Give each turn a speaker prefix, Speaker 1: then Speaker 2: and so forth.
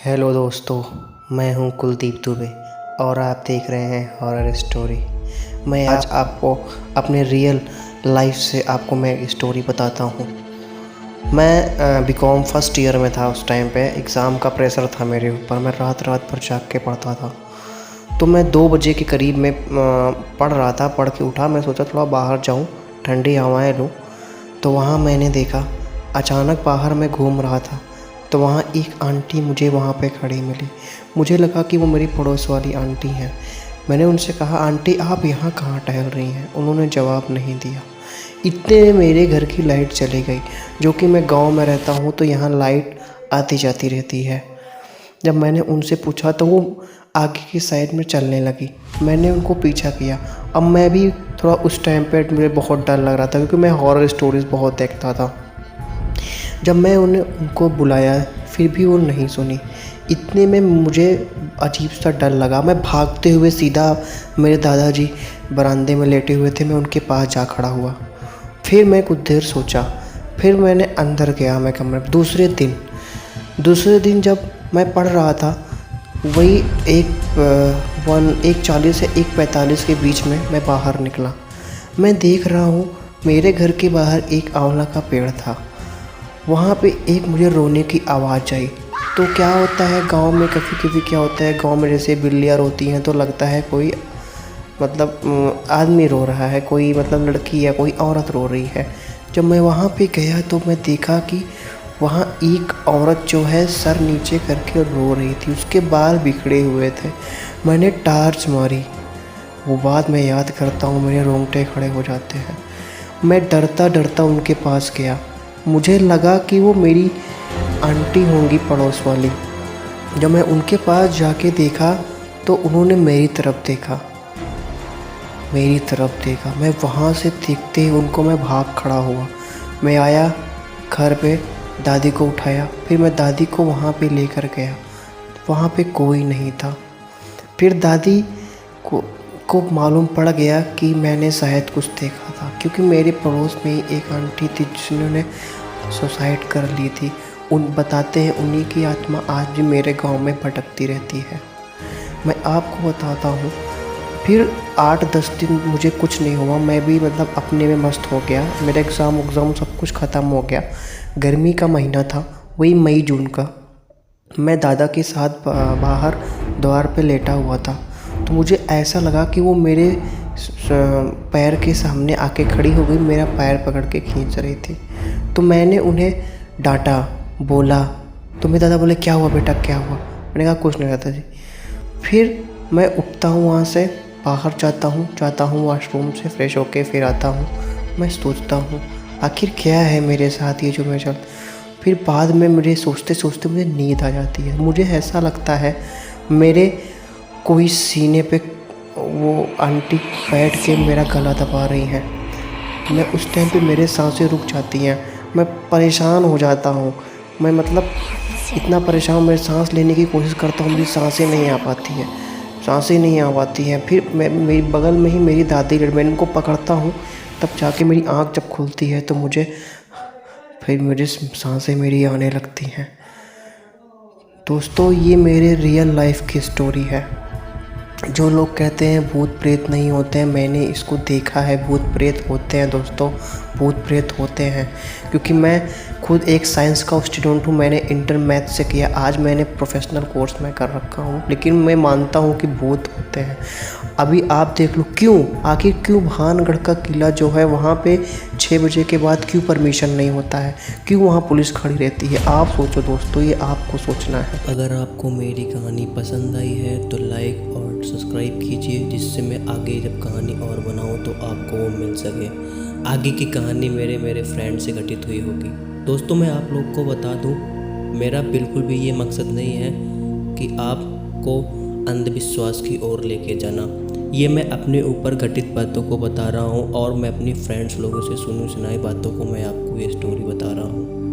Speaker 1: Hello दोस्तों, मैं हूं कुलदीप दुबे और आप देख रहे हैं हॉरर स्टोरी। मैं आज आपको अपने रियल लाइफ से आपको मैं एक स्टोरी बताता हूं। मैं बीकॉम फर्स्ट ईयर में था। उस टाइम पे एग्ज़ाम का प्रेशर था मेरे ऊपर। मैं रात रात भर जाग के पढ़ता था। तो मैं 2 बजे के करीब में पढ़ रहा था। पढ़ के उठा, मैं सोचा थोड़ा बाहर जाऊं, ठंडी हवाएं लूं। तो वहाँ मैंने देखा, अचानक बाहर मैं घूम रहा था तो वहाँ एक आंटी मुझे वहाँ पे खड़ी मिली। मुझे लगा कि वो मेरी पड़ोस वाली आंटी हैं। मैंने उनसे कहा, आंटी आप यहाँ कहाँ टहल रही हैं? उन्होंने जवाब नहीं दिया। इतने में मेरे घर की लाइट चली गई। जो कि मैं गांव में रहता हूँ तो यहाँ लाइट आती जाती रहती है। जब मैंने उनसे पूछा तो वो आगे की साइड में चलने लगी। मैंने उनको पीछा किया। अब मैं भी थोड़ा, उस टाइम पे मुझे बहुत डर लग रहा था क्योंकि मैं हॉरर स्टोरीज़ बहुत देखता था। जब मैं उनको बुलाया फिर भी वो नहीं सुनी। इतने में मुझे अजीब सा डर लगा। मैं भागते हुए सीधा, मेरे दादाजी बरामदे में लेटे हुए थे, मैं उनके पास जा खड़ा हुआ। फिर मैं कुछ देर सोचा, फिर मैंने अंदर गया मैं कमरे में। दूसरे दिन जब मैं पढ़ रहा था, वही 1:40 से 1:45 के बीच में मैं बाहर निकला। मैं देख रहा हूँ मेरे घर के बाहर एक आंवला का पेड़ था। वहाँ पे एक मुझे रोने की आवाज़ आई। तो क्या होता है गांव में, कभी कभी क्या होता है गांव में, जैसे बिल्लियाँ रोती हैं तो लगता है कोई आदमी रो रहा है, कोई लड़की या कोई औरत रो रही है। जब मैं वहाँ पे गया तो मैं देखा कि वहाँ एक औरत जो है सर नीचे करके रो रही थी। उसके बाल बिखरे हुए थे। मैंने टार्च मारी। वो बात मैं याद करता हूँ, मेरे रोंगटे खड़े हो जाते हैं। मैं डरता डरता उनके पास गया। मुझे लगा कि वो मेरी आंटी होंगी, पड़ोस वाली। जब मैं उनके पास जाके देखा तो उन्होंने मेरी तरफ देखा। मैं वहाँ से देखते ही उनको मैं भाग खड़ा हुआ। मैं आया घर पे, दादी को उठाया, फिर मैं दादी को वहाँ पे लेकर गया। वहाँ पे कोई नहीं था। फिर दादी को मालूम पड़ गया कि मैंने शायद कुछ देखा था, क्योंकि मेरे पड़ोस में ही एक आंटी थी जिन्होंने सुसाइड कर ली थी। बताते हैं उन्हीं की आत्मा आज भी मेरे गांव में भटकती रहती है। मैं आपको बताता हूँ। फिर 8-10 दिन मुझे कुछ नहीं हुआ। मैं भी अपने में मस्त हो गया। मेरा एग्ज़ाम सब कुछ ख़त्म हो गया। गर्मी का महीना था, वही मई जून का। मैं दादा के साथ बाहर द्वार पे लेटा हुआ था। तो मुझे ऐसा लगा कि वो मेरे पैर के सामने आके खड़ी हो गई, मेरा पैर पकड़ के खींच रही थी। तो मैंने उन्हें डांटा, बोला। तो मेरे दादा बोले, क्या हुआ बेटा, क्या हुआ? मैंने कहा कुछ नहीं दादा जी। फिर मैं उठता हूँ, वहाँ से बाहर जाता हूँ वॉशरूम से फ्रेश होके, फिर आता हूँ। मैं सोचता हूँ आखिर क्या है मेरे साथ ये जो मैं चल। फिर बाद में मुझे सोचते सोचते मुझे नींद आ जाती है। मुझे ऐसा लगता है मेरे कोई सीने पे वो आंटी बैठ के मेरा गला दबा रही हैं। मैं उस टाइम पे मेरे सांसें रुक जाती हैं। मैं परेशान हो जाता हूँ। मैं इतना परेशान, मैं सांस लेने की कोशिश करता हूँ, मेरी सांसें नहीं आ पाती हैं। फिर मेरी बगल में ही मेरी दादी, मैं उनको पकड़ता हूँ, तब जाके मेरी आँख जब खुलती है तो फिर मुझे सांसें मेरी आने लगती हैं। दोस्तों, ये मेरे रियल लाइफ की स्टोरी है। जो लोग कहते हैं भूत प्रेत नहीं होते हैं, मैंने इसको देखा है। भूत प्रेत होते हैं दोस्तों, भूत प्रेत होते हैं। क्योंकि मैं खुद एक साइंस का स्टूडेंट हूँ। मैंने इंटर मैथ से किया, आज मैंने प्रोफेशनल कोर्स में कर रखा हूँ। लेकिन मैं मानता हूँ कि भूत होते हैं। अभी आप देख लो, आखिर क्यों भानगढ़ का किला जो है वहाँ पे 6 बजे के बाद क्यों परमिशन नहीं होता है, क्यों वहाँ पुलिस खड़ी रहती है? आप सोचो दोस्तों, ये आपको सोचना है।
Speaker 2: अगर आपको मेरी कहानी पसंद आई है तो लाइक और सब्सक्राइब कीजिए, जिससे मैं आगे जब कहानी और बनाऊं तो आपको वो मिल सके। आगे की कहानी मेरे फ्रेंड से घटित हुई होगी। दोस्तों, मैं आप लोग को बता दूं, मेरा बिल्कुल भी ये मकसद नहीं है कि आपको अंधविश्वास की ओर लेके जाना। ये मैं अपने ऊपर घटित बातों को बता रहा हूँ और मैं अपनी फ्रेंड्स लोगों से सुनी सुनाई बातों को मैं आपको ये स्टोरी बता रहा हूँ।